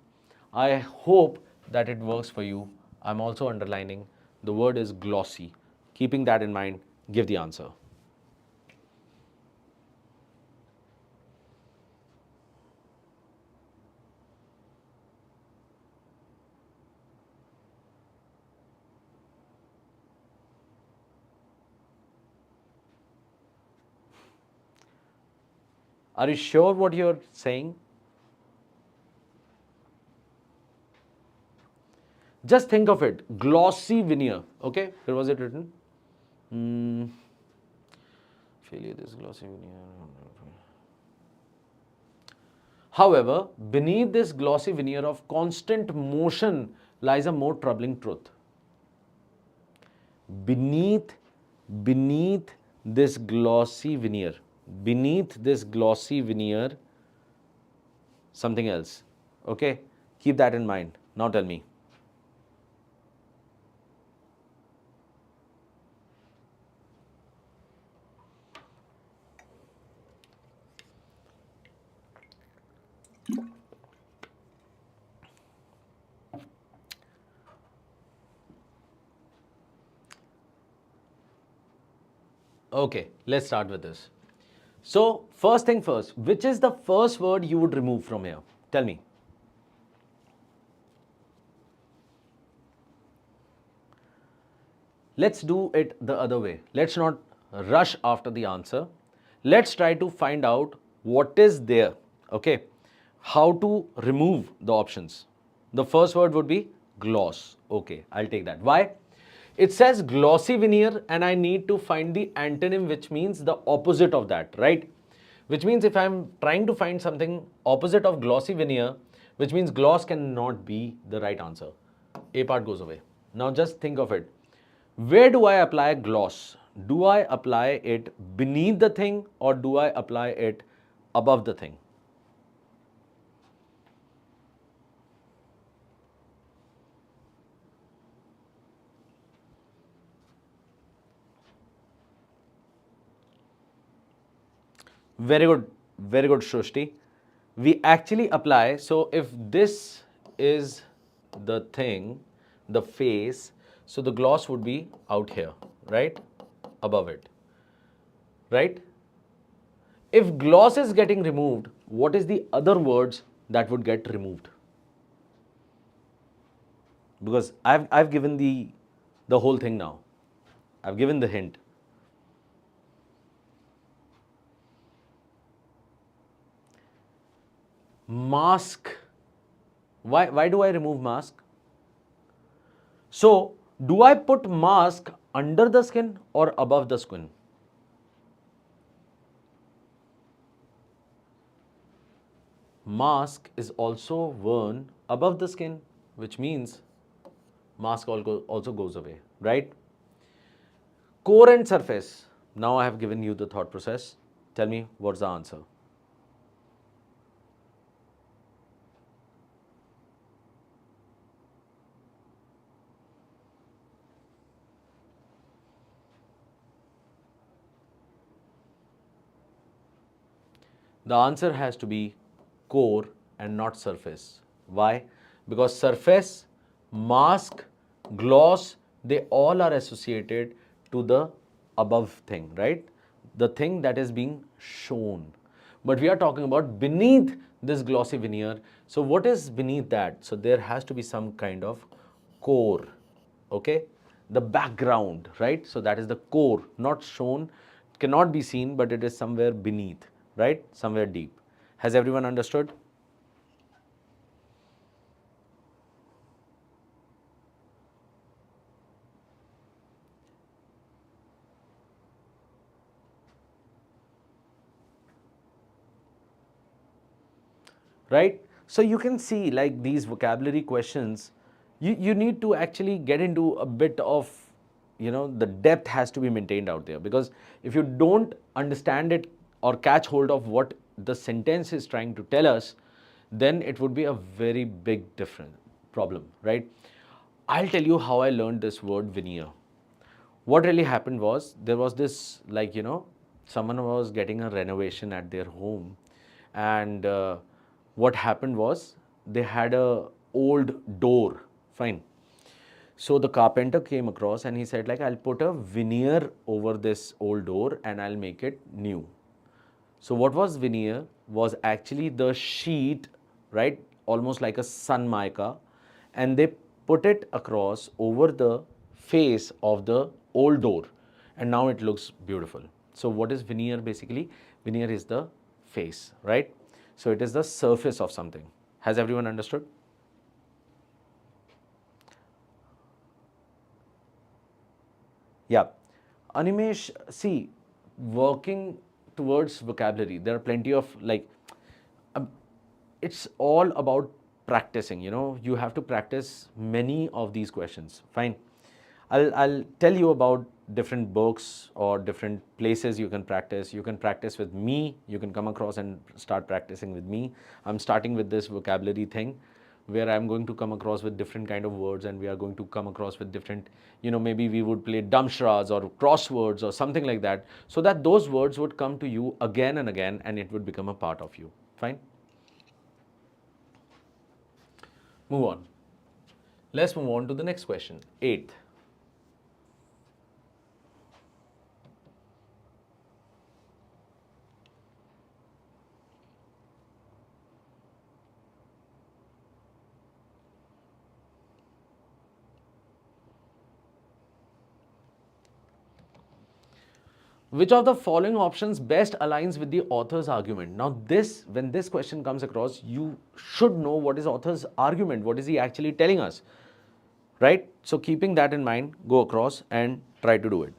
S1: I hope that it works for you. I'm also underlining the word is glossy. Keeping that in mind, give the answer. Are you sure what you're saying? Just think of it, glossy veneer. Okay, where was it written? Failure this glossy veneer. However, beneath this glossy veneer of constant motion lies a more troubling truth. Beneath this glossy veneer, beneath this glossy veneer, something else. Okay, keep that in mind. Now tell me. Okay, let's start with this. So, first thing first, which is the first word you would remove from here? Tell me. Let's do it the other way. Let's not rush after the answer. Let's try to find out what is there. Okay, how to remove the options. The first word would be gloss. Okay, I'll take that. Why? It says glossy veneer and I need to find the antonym, which means the opposite of that, right? Which means if I'm trying to find something opposite of glossy veneer, which means gloss cannot be the right answer. A part goes away. Now just think of it. Where do I apply gloss? Do I apply it beneath the thing or do I apply it above the thing? Very good, Shrushti. We actually apply, so if this is the thing, the face, so the gloss would be out here, right? Above it, right? If gloss is getting removed, what is the other words that would get removed? Because I've given the whole thing now. I've given the hint. Mask. Why do I remove mask? So, do I put mask under the skin or above the skin? Mask is also worn above the skin, which means mask also goes away, right? Core and surface. Now I have given you the thought process. Tell me what's the answer. The answer has to be core and not surface. Why? Because surface, mask, gloss, they all are associated to the above thing, right? The thing that is being shown. But we are talking about beneath this glossy veneer. So what is beneath that? So there has to be some kind of core, okay? The background, right? So that is the core, not shown, cannot be seen, but it is somewhere beneath, right? Somewhere deep. Has everyone understood? Right? So you can see like these vocabulary questions, you need to actually get into a bit of, the depth has to be maintained out there, because if you don't understand it or catch hold of what the sentence is trying to tell us, then it would be a very big different problem, right? I'll tell you how I learned this word veneer. What really happened was, there was this, someone was getting a renovation at their home, and what happened was, they had a old door, fine. So the carpenter came across and he said, like, I'll put a veneer over this old door and I'll make it new. So what was veneer was actually the sheet, right? Almost like a sun mica, and they put it across over the face of the old door, and now it looks beautiful. So what is veneer basically? Veneer is the face, right? So it is the surface of something. Has everyone understood? Yeah. Animesh, see, working towards vocabulary, there are plenty of um, it's all about practicing. You have to practice many of these questions. Fine. I'll tell you about different books or different places you can practice. You can practice with me. You can come across and start practicing with me. I'm starting with this vocabulary thing, where I'm going to come across with different kind of words, and we are going to come across with different, maybe we would play damshras or crosswords or something like that, so that those words would come to you again and again, and it would become a part of you. Fine. Move on. Let's move on to the next question. Eighth. Which of the following options best aligns with the author's argument? Now this, when this question comes across, you should know what is author's argument. What is he actually telling us? Right? So keeping that in mind, go across and try to do it.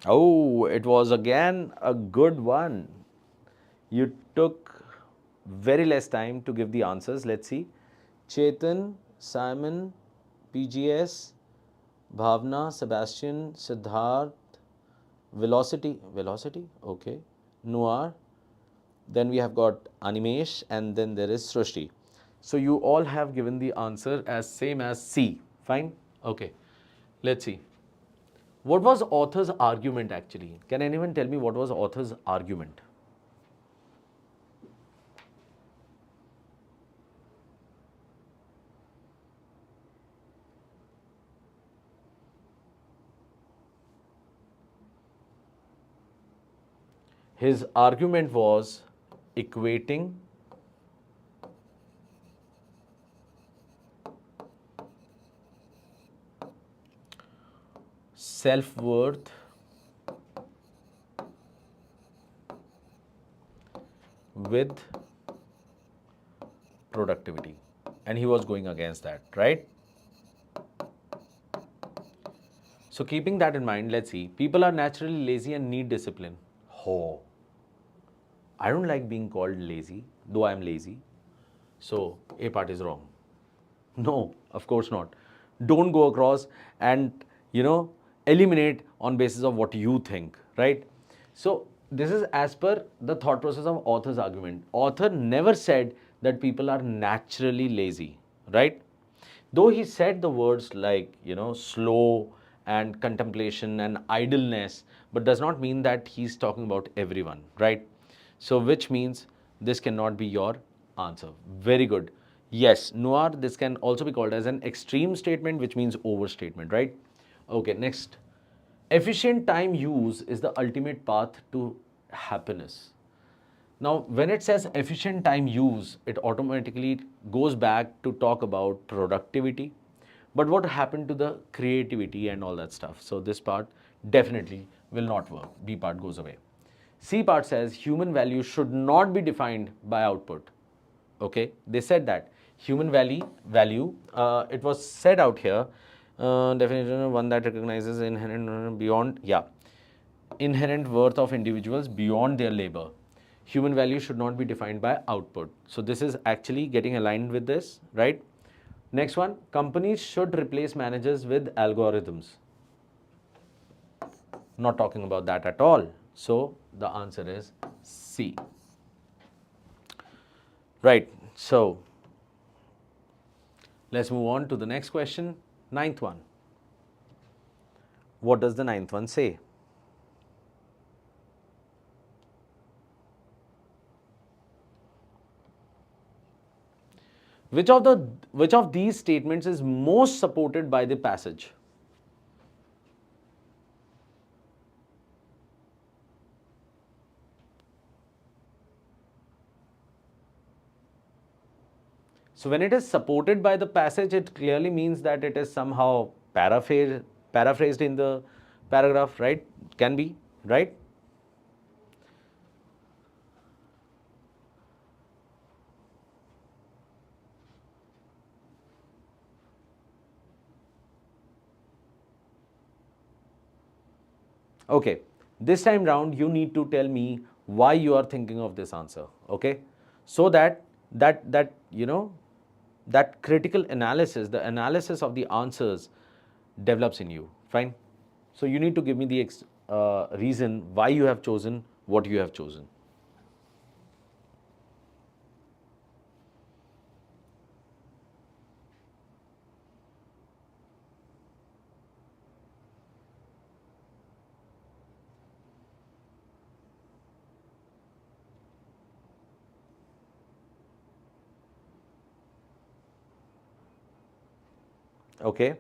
S1: Oh, it was again a good one. You took very less time to give the answers. Let's see. Chetan, Simon, PGS, Bhavna, Sebastian, Siddharth, Velocity, okay. Noir, then we have got Animesh, and then there is Srushti. So you all have given the answer as same as C. Fine? Okay. Let's see. What was author's argument actually? Can anyone tell me what was author's argument? His argument was equating self-worth with productivity, and he was going against that, right? So keeping that in mind, let's see. People are naturally lazy and need discipline. Oh, I don't like being called lazy, though I am lazy. So A part is wrong. No, of course not. Don't go across and, eliminate on basis of what you think, right? So this is as per the thought process of author's argument. Author never said that people are naturally lazy, right? Though he said the words like, slow and contemplation and idleness, but does not mean that he's talking about everyone, right? So which means this cannot be your answer. Very good. Yes, noir, this can also be called as an extreme statement, which means overstatement, right? Okay, next. Efficient time use is the ultimate path to happiness. Now, when it says efficient time use, it automatically goes back to talk about productivity. But what happened to the creativity and all that stuff? So this part definitely will not work. B part goes away. C part says human value should not be defined by output. Okay, they said that human value. It was said out here. Definition one that recognizes inherent beyond inherent worth of individuals beyond their labor. Human value should not be defined by output. So this is actually getting aligned with this, right? Next one, companies should replace managers with algorithms. Not talking about that at all. So the answer is C. Right, so let's move on to the next question, ninth one. What does the ninth one say? Which of these statements is most supported by the passage? So when it is supported by the passage, it clearly means that it is somehow paraphrased in the paragraph, right? Can be, right? Okay, this time round you need to tell me why you are thinking of this answer, okay? So that that critical analysis, the analysis of the answers develops in you, fine? So you need to give me the reason why you have chosen what you have chosen. Okay.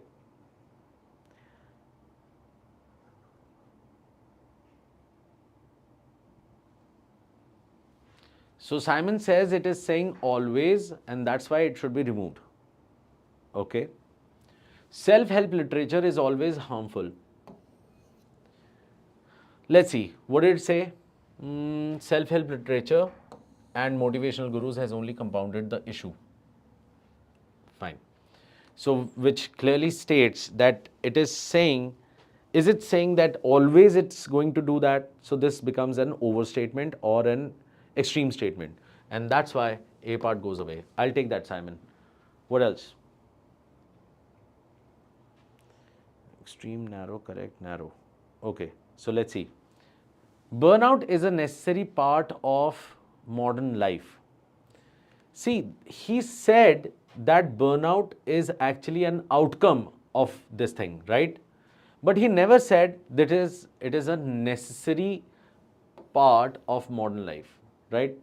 S1: So Simon says it is saying always, and that's why it should be removed. Okay. Self-help literature is always harmful. Let's see, what did it say? Self-help literature and motivational gurus has only compounded the issue. Fine. So which clearly states that it is saying, is it saying that always it's going to do that? So this becomes an overstatement or an extreme statement. And that's why A part goes away. I'll take that, Simon. What else? Extreme, narrow, correct, narrow. Okay, so let's see. Burnout is a necessary part of modern life. See, he said that burnout is actually an outcome of this thing, right? But he never said that it is a necessary part of modern life, right?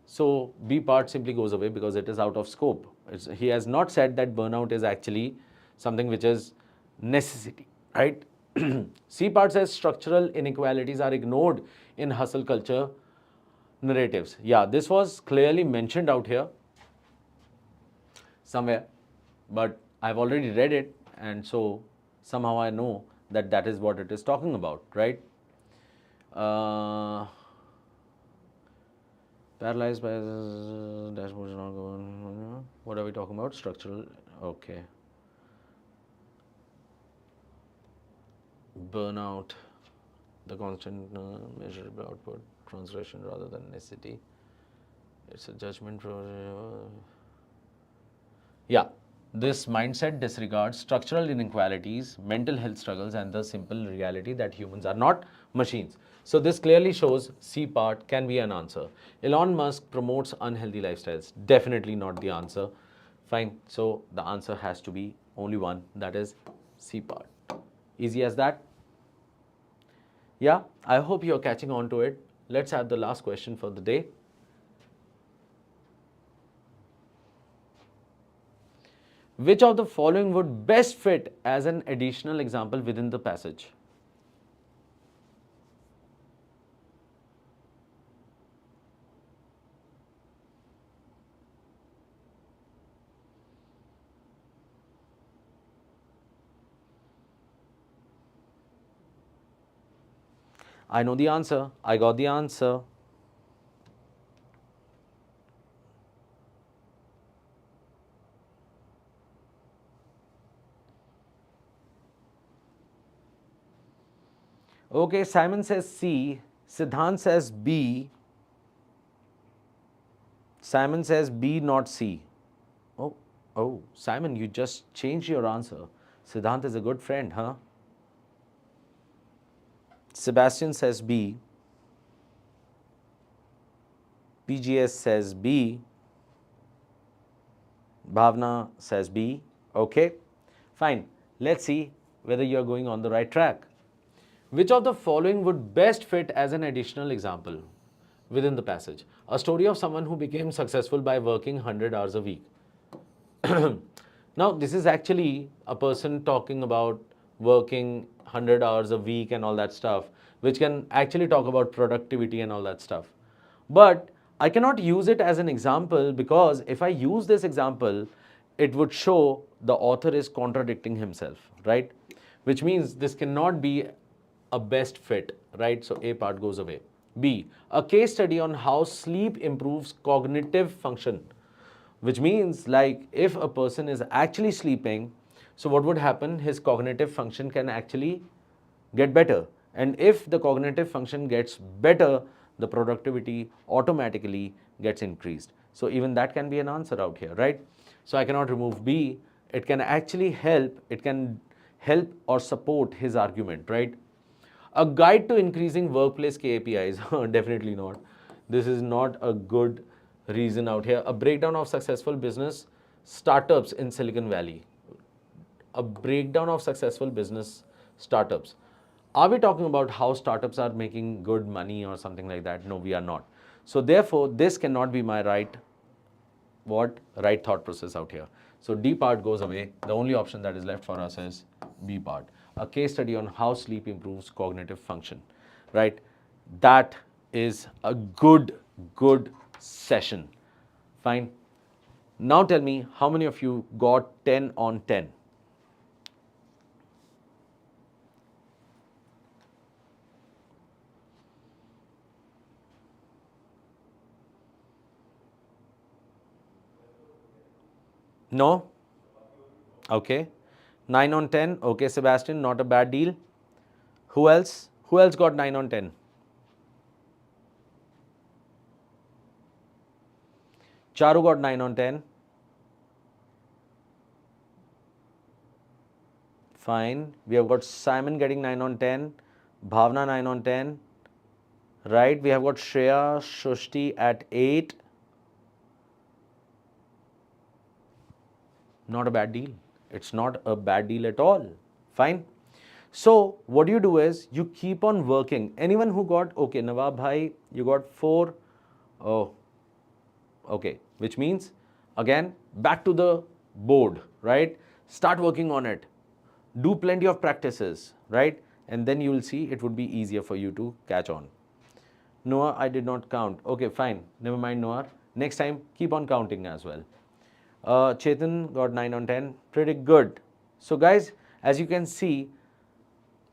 S1: So B part simply goes away because it is out of scope. He has not said that burnout is actually something which is necessity, right? C part says structural inequalities are ignored in hustle culture narratives. Yeah, this was clearly mentioned out here somewhere, but I've already read it, and so somehow I know that that is what it is talking about, right? Paralyzed by dashboard is not going. What are we talking about? Structural. Okay. Burnout, the constant measurable output. transgression rather than necessity. It's a judgment. Yeah, this mindset disregards structural inequalities, mental health struggles, and the simple reality that humans are not machines. So this clearly shows C part can be an answer. Elon Musk promotes unhealthy lifestyles. Definitely not the answer. Fine. So the answer has to be only one, that is C part. Easy as that. Yeah, I hope you're catching on to it. Let's have the last question for the day. Which of the following would best fit as an additional example within the passage? I know the answer. I got the answer. Okay, Simon says C. Siddhant says B. Simon says B, not C. Oh, Simon, you just changed your answer. Siddhant is a good friend, huh? Sebastian says B. PGS says B. Bhavna says B. Okay, fine. Let's see whether you're going on the right track. Which of the following would best fit as an additional example within the passage? A story of someone who became successful by working 100 hours a week. Now, this is actually a person talking about working 100 hours a week and all that stuff, which can actually talk about productivity and all that stuff. But I cannot use it as an example because if I use this example, it would show the author is contradicting himself, right? Which means this cannot be a best fit, right? So A part goes away. B, a case study on how sleep improves cognitive function, which means like if a person is actually sleeping, so what would happen? His cognitive function can actually get better. And if the cognitive function gets better, the productivity automatically gets increased. So even that can be an answer out here, right? So I cannot remove B. It can actually help. It can help or support his argument, right? A guide to increasing workplace KPIs. Definitely not. This is not a good reason out here. A breakdown of successful business startups in Silicon Valley. A breakdown of successful business startups. Are we talking about how startups are making good money or something like that? No, we are not. So therefore, this cannot be my right thought process out here. So D part goes away. The only option that is left for us is B part. A case study on how sleep improves cognitive function, right? That is a good session. Fine. Now tell me how many of you got 10 on 10? No? Okay. 9 on 10. Okay, Sebastian, not a bad deal. Who else? Who else got 9 on 10? Charu got 9 on 10. Fine. We have got Simon getting 9 on 10. Bhavna 9 on 10. Right. We have got Shreya, Shushti at 8. Not a bad deal. It's not a bad deal at all. Fine. So what you do is you keep on working. Anyone who got, okay, Nawab Bhai, you got 4. Oh, okay. Which means, again, back to the board, right? Start working on it. Do plenty of practices, right? And then you will see it would be easier for you to catch on. Noah, I did not count. Okay, fine. Never mind, Noah. Next time, keep on counting as well. Chetan got 9 on 10. Pretty good. So guys, as you can see,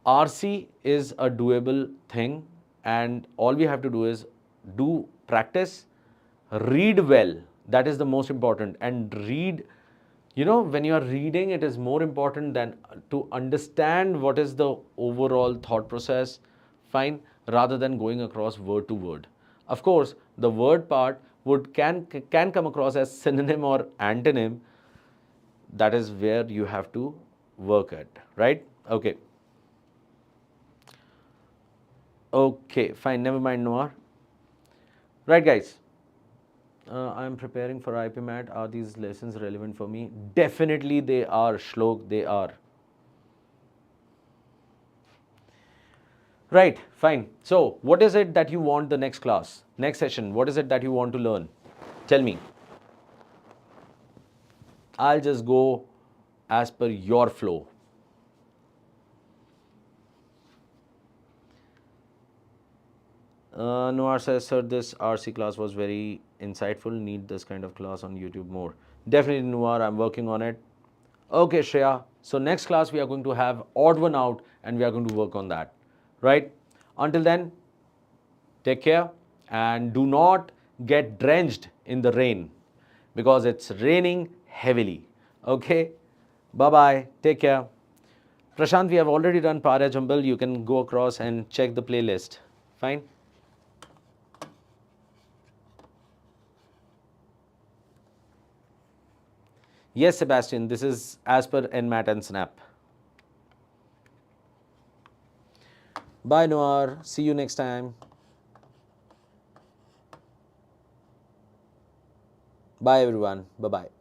S1: RC is a doable thing and all we have to do is do practice, read well. That is the most important. And read, you know, when you are reading, it is more important than to understand what is the overall thought process. Fine. rather than going across word to word. Of course, the word part can come across as synonym or antonym. That is where you have to work at, right? Okay. Okay, fine, never mind, Noir. Right, guys. I'm preparing for IPMAT. Are these lessons relevant for me? Definitely they are, Shlok, they are. Right, fine. So, what is it that you want the next class, next session? What is it that you want to learn? Tell me. I'll just go as per your flow. Noir says, sir, this RC class was very insightful. Need this kind of class on YouTube more. Definitely, Noir, I'm working on it. Okay, Shreya. So next class we are going to have odd one out and we are going to work on that. Right? Until then, take care and do not get drenched in the rain because it's raining heavily. Okay? Bye-bye. Take care. Prashant, we have already done Para Jumble. You can go across and check the playlist. Fine? Yes, Sebastian, this is as per NMAT and SNAP. Bye, Noir. See you next time. Bye, everyone. Bye-bye.